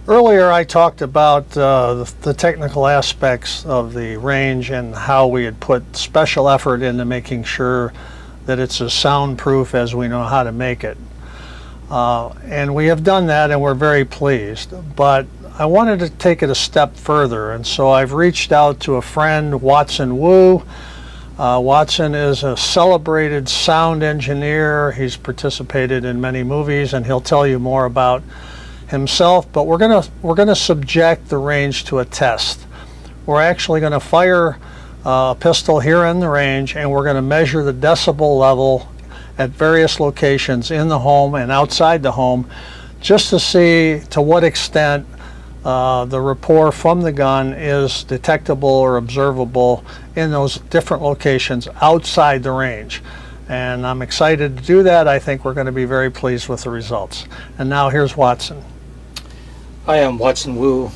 Earlier I talked about the technical aspects of the range and how we had put special effort into making sure that it's as soundproof as we know how to make it. And we have done that and we're very pleased. But I wanted to take it a step further, and so I've reached out to a friend, Watson Wu. Watson is a celebrated sound engineer. He's participated in many movies and he'll tell you more about himself, but we're gonna subject the range to a test. We're actually going to fire a pistol here in the range, and we're going to measure the decibel level at various locations in the home and outside the home, just to see to what extent the rapport from the gun is detectable or observable in those different locations outside the range. And I'm excited to do that. I think we're going to be very pleased with the results. And now here's Watson. Hi, I'm Watson Wu,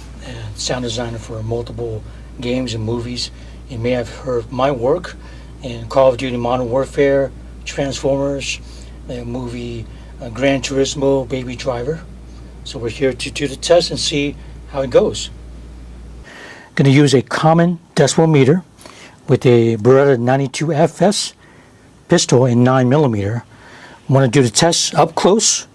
sound designer for multiple games and movies. You may have heard my work in Call of Duty Modern Warfare, Transformers, the movie Gran Turismo, Baby Driver. So we're here to do the test and see how it goes. Going to use a common decibel meter with a Beretta 92FS pistol in 9mm. I want to do the test up close,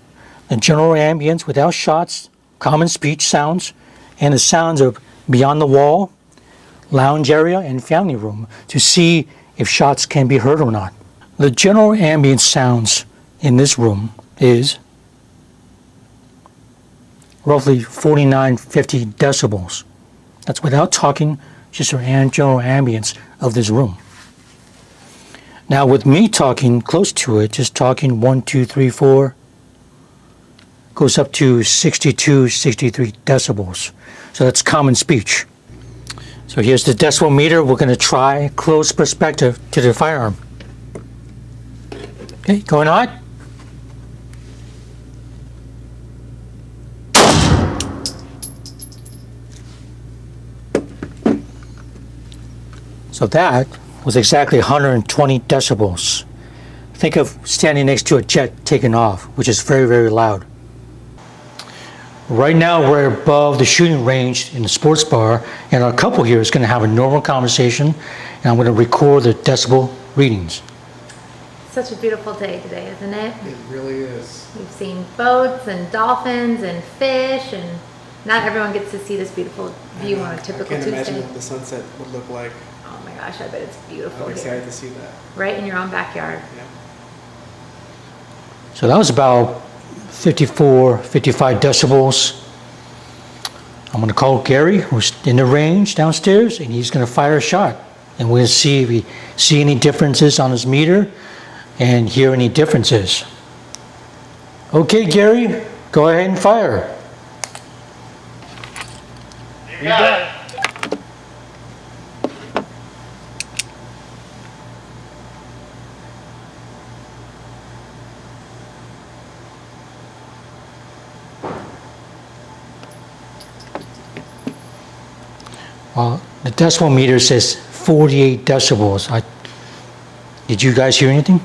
the general ambience without shots, common speech sounds, and the sounds of beyond the wall, lounge area, and family room to see if shots can be heard or not. The general ambient sounds in this room is roughly 49-50 decibels. That's without talking, just the general ambience of this room. Now with me talking close to it, just talking 1, 2, 3, 4, goes up to 62, 63 decibels. So that's common speech. So here's the decibel meter. We're going to try close perspective to the firearm. Okay, going on. So that was exactly 120 decibels. Think of standing next to a jet taking off, which is very, very loud. Right now we're above the shooting range in the sports bar, and our couple here is going to have a normal conversation, and I'm going to record the decibel readings. Such a beautiful day today, isn't it? It really is. We've seen boats and dolphins and fish, and not everyone gets to see this beautiful view on a typical I can't Tuesday. imagine what the sunset would look like. Oh my gosh, I bet it's beautiful I'm excited here. to see that. Right in your own backyard. Yeah. So that was about 54, 55 decibels. I'm going to call Gary, who's in the range downstairs, and he's going to fire a shot. And we're going to see if we see any differences on his meter and hear any differences. Okay, Gary, go ahead and fire. You got it. Well, the decibel meter says 48 decibels. Did you guys hear anything?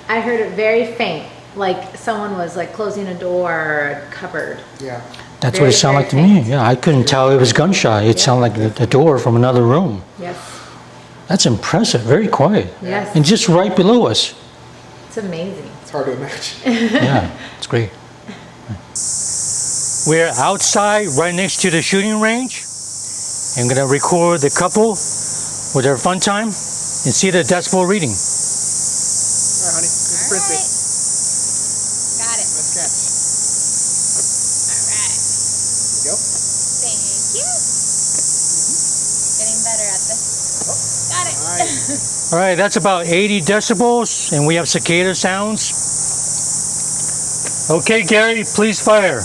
I heard it very faint, like someone was like closing a door or a cupboard. Yeah. That's what it Very, sounded like to very me. faint. Yeah, I couldn't tell it was gunshot. It sounded like the door from another room. Yes. That's impressive. Very quiet. Yes. And just right below us. It's amazing. It's hard to imagine. Yeah, it's great. We're outside right next to the shooting range. I'm going to record the couple with their fun time and see the decibel reading. All right, honey. It's Frisbee. Got it. Let's catch. All right. There you go. Thank you. Getting better at this. Got it. All right. All right, that's about 80 decibels, and we have cicada sounds. Okay, Gary, please fire.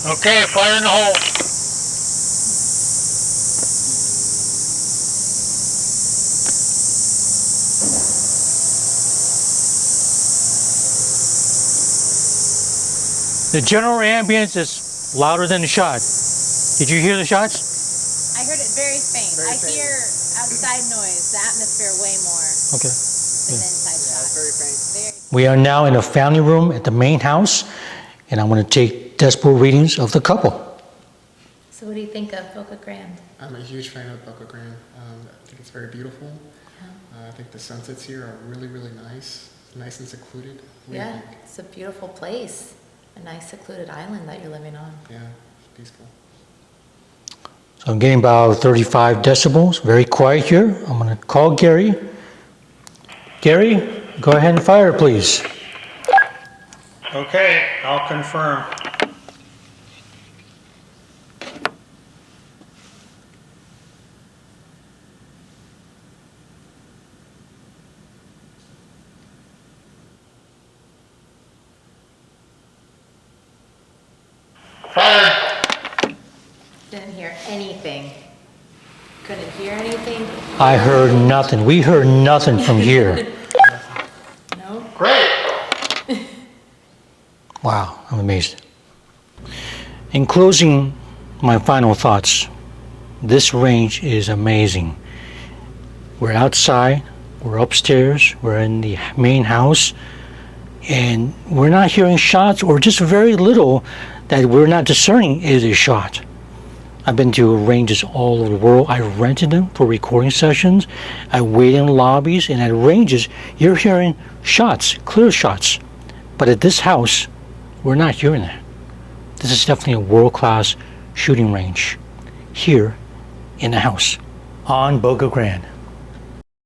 Okay, fire in the hole. The general ambience is louder than the shot. Did you hear the shots? I heard it very faint. Very I faint. hear outside noise, the atmosphere way more Okay. than the inside Yeah, shot. it's very faint. Very. We are now in a family room at the main house, and I'm going to take decibel readings of the couple. So what do you think of Boca Grande? I'm a huge fan of Boca Grande. I think it's very beautiful. I think the sunsets here are really, really nice. It's nice and secluded. What do you Yeah, think? it's a beautiful place. A nice secluded island that you're living on. Yeah, it's peaceful. So I'm getting about 35 decibels, very quiet here. I'm going to call Gary. Gary, go ahead and fire, please. Okay, I'll confirm. Fired. Didn't hear anything. Couldn't hear anything? I heard nothing. We heard nothing from here. No? Great. Wow, I'm amazed. In closing, my final thoughts. This range is amazing. We're outside, we're upstairs, we're in the main house, and we're not hearing shots or just very little that we're not discerning is a shot. I've been to ranges all over the world. I rented them for recording sessions. I waited in lobbies, and at ranges, you're hearing shots, clear shots. But at this house, we're not hearing that. This is definitely a world-class shooting range here in the house on Boca Grande.